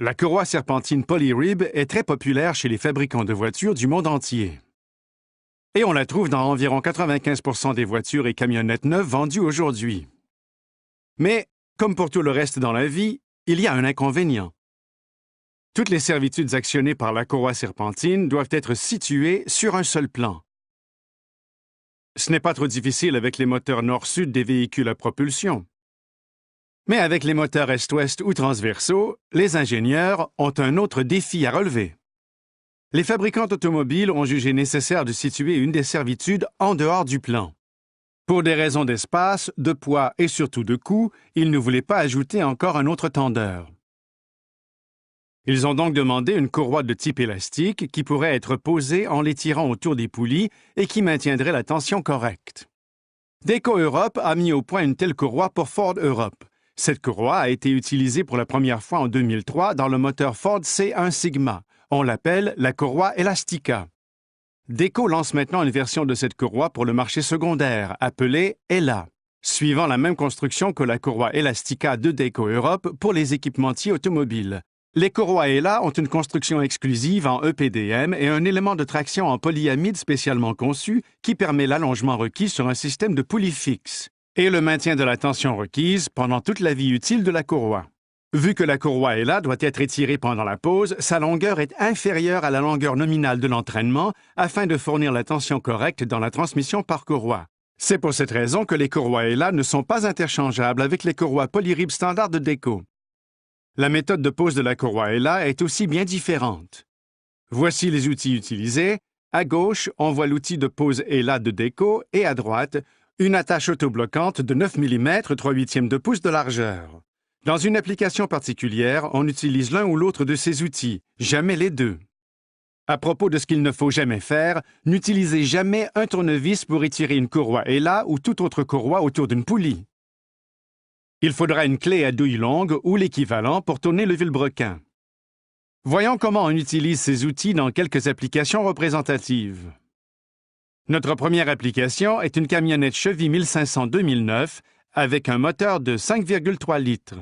La courroie serpentine Polyrib est très populaire chez les fabricants de voitures du monde entier. Et on la trouve dans environ 95% des voitures et camionnettes neuves vendues aujourd'hui. Mais, comme pour tout le reste dans la vie, il y a un inconvénient. Toutes les servitudes actionnées par la courroie serpentine doivent être situées sur un seul plan. Ce n'est pas trop difficile avec les moteurs nord-sud des véhicules à propulsion. Mais avec les moteurs est-ouest ou transversaux, les ingénieurs ont un autre défi à relever. Les fabricants automobiles ont jugé nécessaire de situer une des servitudes en dehors du plan. Pour des raisons d'espace, de poids et surtout de coût, ils ne voulaient pas ajouter encore un autre tendeur. Ils ont donc demandé une courroie de type élastique qui pourrait être posée en l'étirant autour des poulies et qui maintiendrait la tension correcte. Dayco Europe a mis au point une telle courroie pour Ford Europe. Cette courroie a été utilisée pour la première fois en 2003 dans le moteur Ford C1 Sigma. On l'appelle la courroie Elastica. Dayco lance maintenant une version de cette courroie pour le marché secondaire, appelée ELA, suivant la même construction que la courroie Elastica de Dayco Europe pour les équipementiers automobiles. Les courroies ELA ont une construction exclusive en EPDM et un élément de traction en polyamide spécialement conçu qui permet l'allongement requis sur un système de poulies fixe et le maintien de la tension requise pendant toute la vie utile de la courroie. Vu que la courroie ELA doit être étirée pendant la pose, sa longueur est inférieure à la longueur nominale de l'entraînement afin de fournir la tension correcte dans la transmission par courroie. C'est pour cette raison que les courroies ELA ne sont pas interchangeables avec les courroies Polyrib standard de Dayco. La méthode de pose de la courroie ELA est aussi bien différente. Voici les outils utilisés. À gauche, on voit l'outil de pose ELA de Dayco et à droite, une attache autobloquante de 9 mm 3/8 de pouce de largeur. Dans une application particulière, on utilise l'un ou l'autre de ces outils, jamais les deux. À propos de ce qu'il ne faut jamais faire, n'utilisez jamais un tournevis pour étirer une courroie ELA ou toute autre courroie autour d'une poulie. Il faudra une clé à douille longue ou l'équivalent pour tourner le vilebrequin. Voyons comment on utilise ces outils dans quelques applications représentatives. Notre première application est une camionnette Chevy 1500 2009 avec un moteur de 5,3 litres.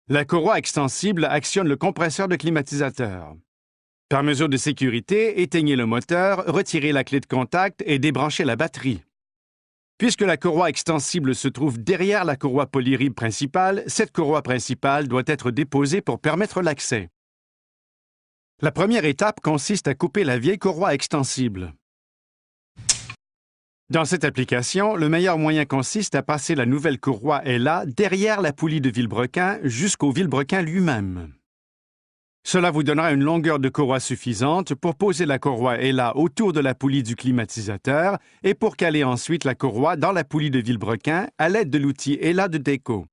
La courroie extensible actionne le compresseur de climatisateur. Par mesure de sécurité, éteignez le moteur, retirez la clé de contact et débranchez la batterie. Puisque la courroie extensible se trouve derrière la courroie Polyrib principale, cette courroie principale doit être déposée pour permettre l'accès. La première étape consiste à couper la vieille courroie extensible. Dans cette application, le meilleur moyen consiste à passer la nouvelle courroie ELA derrière la poulie de vilebrequin jusqu'au vilebrequin lui-même. Cela vous donnera une longueur de courroie suffisante pour poser la courroie ELA autour de la poulie du climatisateur et pour caler ensuite la courroie dans la poulie de vilebrequin à l'aide de l'outil ELA de Dayco.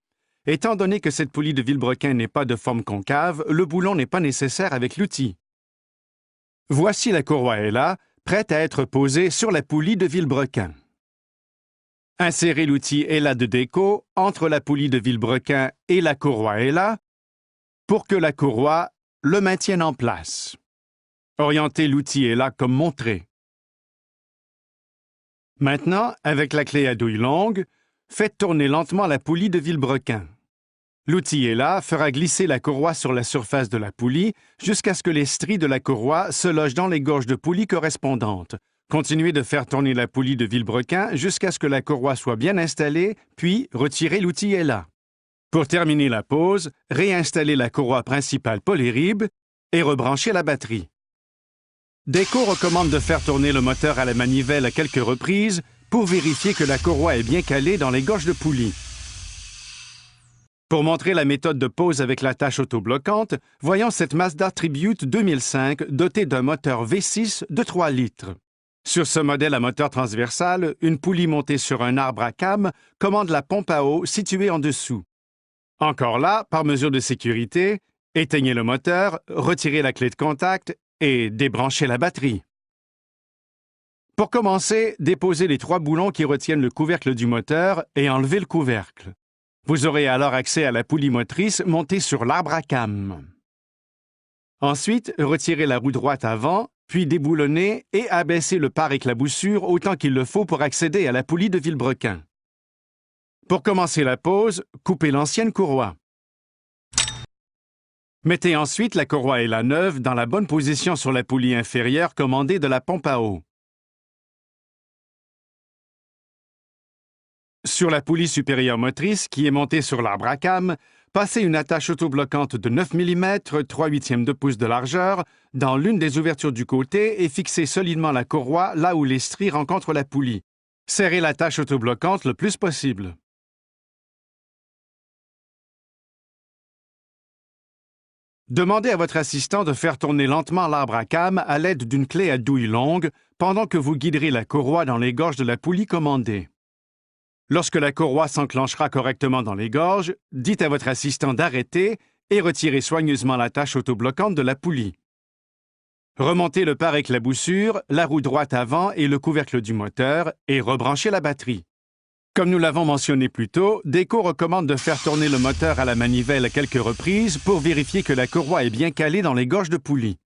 Étant donné que cette poulie de vilebrequin n'est pas de forme concave, le boulon n'est pas nécessaire avec l'outil. Voici la courroie ELA, prête à être posée sur la poulie de vilebrequin. Insérez l'outil ELA de Dayco entre la poulie de vilebrequin et la courroie ELA pour que la courroie le maintienne en place. Orientez l'outil ELA comme montré. Maintenant, avec la clé à douille longue, faites tourner lentement la poulie de vilebrequin. L'outil ELA fera glisser la courroie sur la surface de la poulie jusqu'à ce que les stries de la courroie se logent dans les gorges de poulie correspondantes. Continuez de faire tourner la poulie de vilebrequin jusqu'à ce que la courroie soit bien installée, puis retirez l'outil ELA. Pour terminer la pose, réinstallez la courroie principale Polyrib et rebranchez la batterie. Dayco recommande de faire tourner le moteur à la manivelle à quelques reprises pour vérifier que la courroie est bien calée dans les gorges de poulie. Pour montrer la méthode de pose avec l'attache autobloquante, voyons cette Mazda Tribute 2005 dotée d'un moteur V6 de 3 litres. Sur ce modèle à moteur transversal, une poulie montée sur un arbre à cames commande la pompe à eau située en dessous. Encore là, par mesure de sécurité, éteignez le moteur, retirez la clé de contact et débranchez la batterie. Pour commencer, déposez les 3 boulons qui retiennent le couvercle du moteur et enlevez le couvercle. Vous aurez alors accès à la poulie motrice montée sur l'arbre à cames. Ensuite, retirez la roue droite avant, puis déboulonnez et abaissez le pare-éclaboussure autant qu'il le faut pour accéder à la poulie de vilebrequin. Pour commencer la pose, coupez l'ancienne courroie. Mettez ensuite la courroie ELA neuve dans la bonne position sur la poulie inférieure commandée de la pompe à eau. Sur la poulie supérieure motrice, qui est montée sur l'arbre à cames, passez une attache autobloquante de 9 mm, 3/8 de pouce de largeur, dans l'une des ouvertures du côté et fixez solidement la courroie là où les stries rencontrent la poulie. Serrez l'attache autobloquante le plus possible. Demandez à votre assistant de faire tourner lentement l'arbre à cames à l'aide d'une clé à douille longue pendant que vous guiderez la courroie dans les gorges de la poulie commandée. Lorsque la courroie s'enclenchera correctement dans les gorges, dites à votre assistant d'arrêter et retirez soigneusement l'attache autobloquante de la poulie. Remontez le pare-éclaboussure, la roue droite avant et le couvercle du moteur et rebranchez la batterie. Comme nous l'avons mentionné plus tôt, Deco recommande de faire tourner le moteur à la manivelle à quelques reprises pour vérifier que la courroie est bien calée dans les gorges de poulie.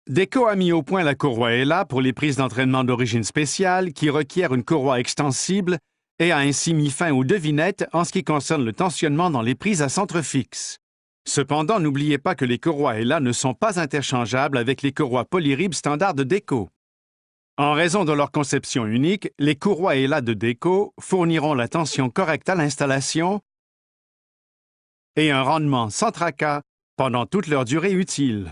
Deco a mis au point la courroie ELA pour les prises d'entraînement d'origine spéciale qui requièrent une courroie extensible et a ainsi mis fin aux devinettes en ce qui concerne le tensionnement dans les prises à centre fixe. Cependant, n'oubliez pas que les courroies ELA ne sont pas interchangeables avec les courroies Polyrib standard de Deco. En raison de leur conception unique, les courroies ELA de Deco fourniront la tension correcte à l'installation et un rendement sans tracas pendant toute leur durée utile.